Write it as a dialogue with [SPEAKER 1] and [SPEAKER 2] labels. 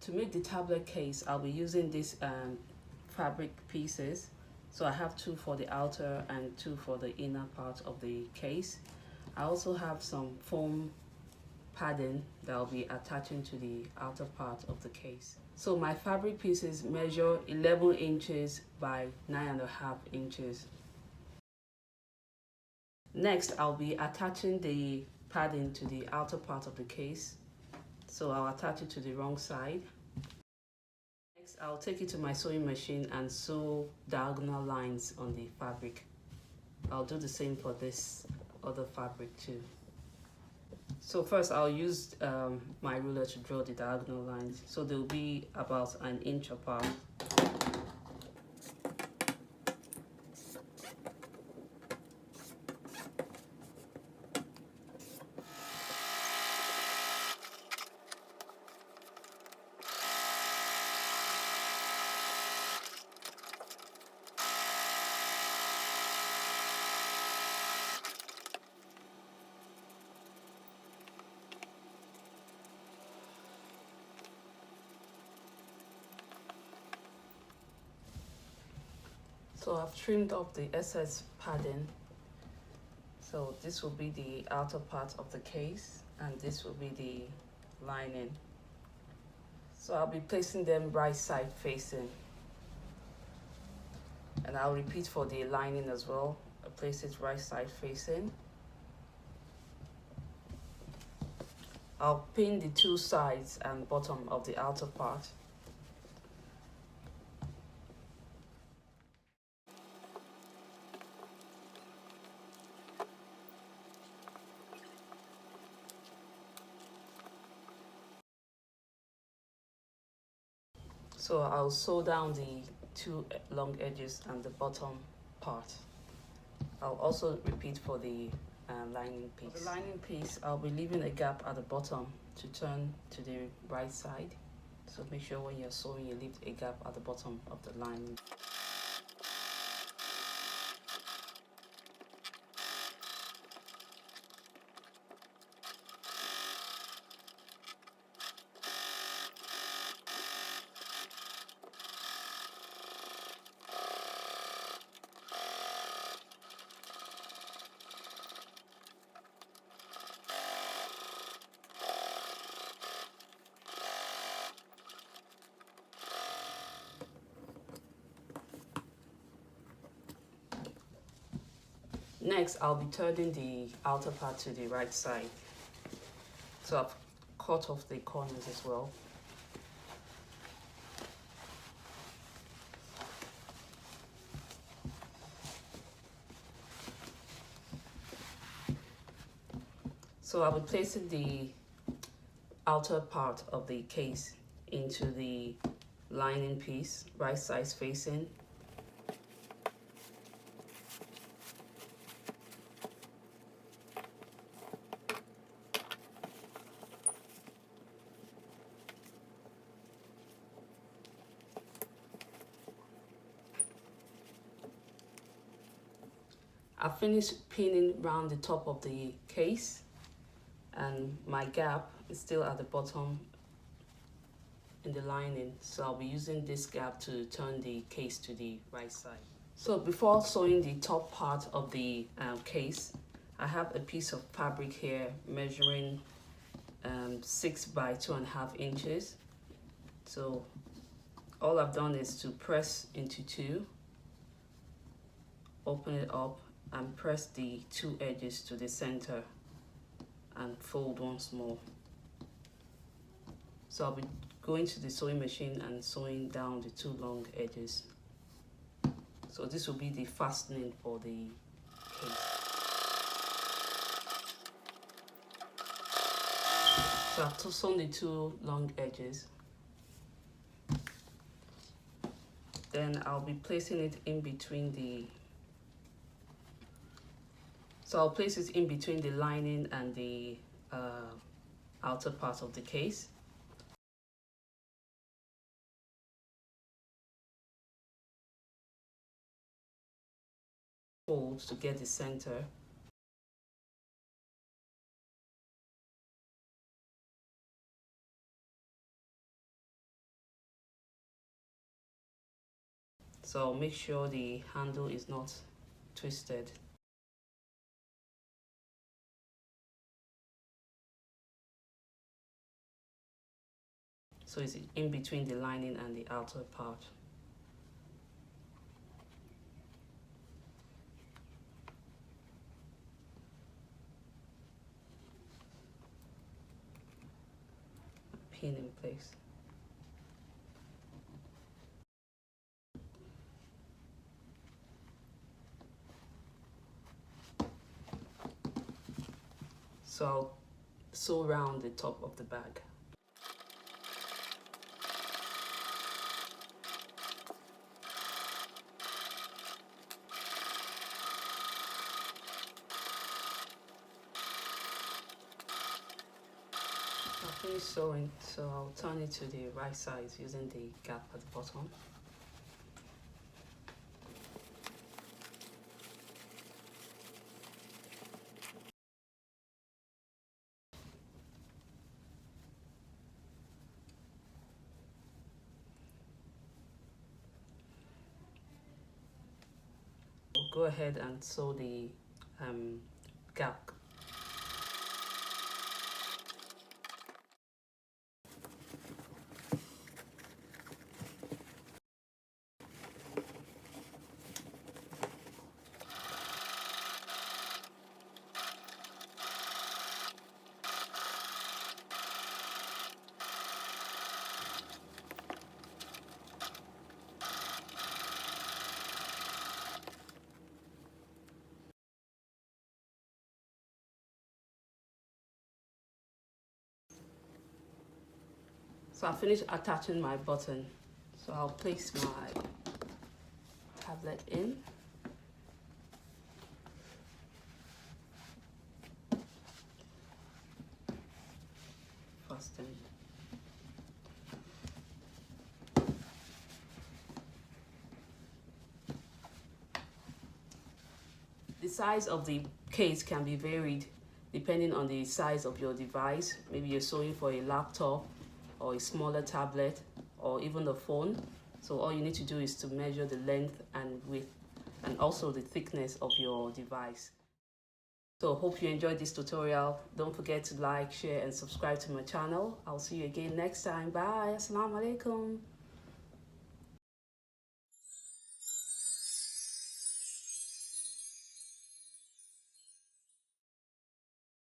[SPEAKER 1] To make the tablet case, I'll be using these fabric pieces. So I have two for the outer and two for the inner part of the case. I also have some foam padding that I'll be attaching to the outer part of the case. So my fabric pieces measure 11 inches by 9.5 inches. Next, I'll be attaching the padding to the outer part of the case. So I'll attach it to the wrong side. Next, I'll take it to my sewing machine and sew diagonal lines on the fabric. I'll do the same for this other fabric too. So first I'll use my ruler to draw the diagonal lines. So they'll be about 1 inch apart. So I've trimmed off the excess padding. So this will be the outer part of the case and this will be the lining. So I'll be placing them right side facing. And I'll repeat for the lining as well. I'll place it right side facing. I'll pin the two sides and bottom of the outer part. So I'll sew down the two long edges and the bottom part. I'll also repeat for the lining piece. For the lining piece, I'll be leaving a gap at the bottom to turn to the right side. So make sure when you're sewing, you leave a gap at the bottom of the lining. Next, I'll be turning the outer part to the right side. So I've cut off the corners as well. So I'll be placing the outer part of the case into the lining piece, right side facing. I finished pinning around the top of the case and my gap is still at the bottom in the lining, so I'll be using this gap to turn the case to the right side. So before sewing the top part of the case, I have a piece of fabric here measuring 6 by 2.5 inches. So all I've done is to press into two, open it up and press the two edges to the center and fold once more. So I'll be going to the sewing machine and sewing down the two long edges. So this will be the fastening for the case. So I've sewn the two long edges. Then I'll be placing it in between the I'll place it in between the lining and the outer part of the case. Fold to get the center. So make sure the handle is not twisted. So it's in between the lining and the outer part. Pin in place. So I'll sew around the top of the bag. I'll finish sewing, so I'll turn it to the right side using the gap at the bottom. Go ahead and sew the gap. So I finished attaching my button. So I'll place my tablet in. Fasten. The size of the case can be varied depending on the size of your device. Maybe you're sewing for a laptop or a smaller tablet or even a phone. So all you need to do is to measure the length and width and also the thickness of your device. So hope you enjoyed this tutorial. Don't forget to like, share and subscribe to my channel. I'll see you again next time. Bye. Assalamu alaikum.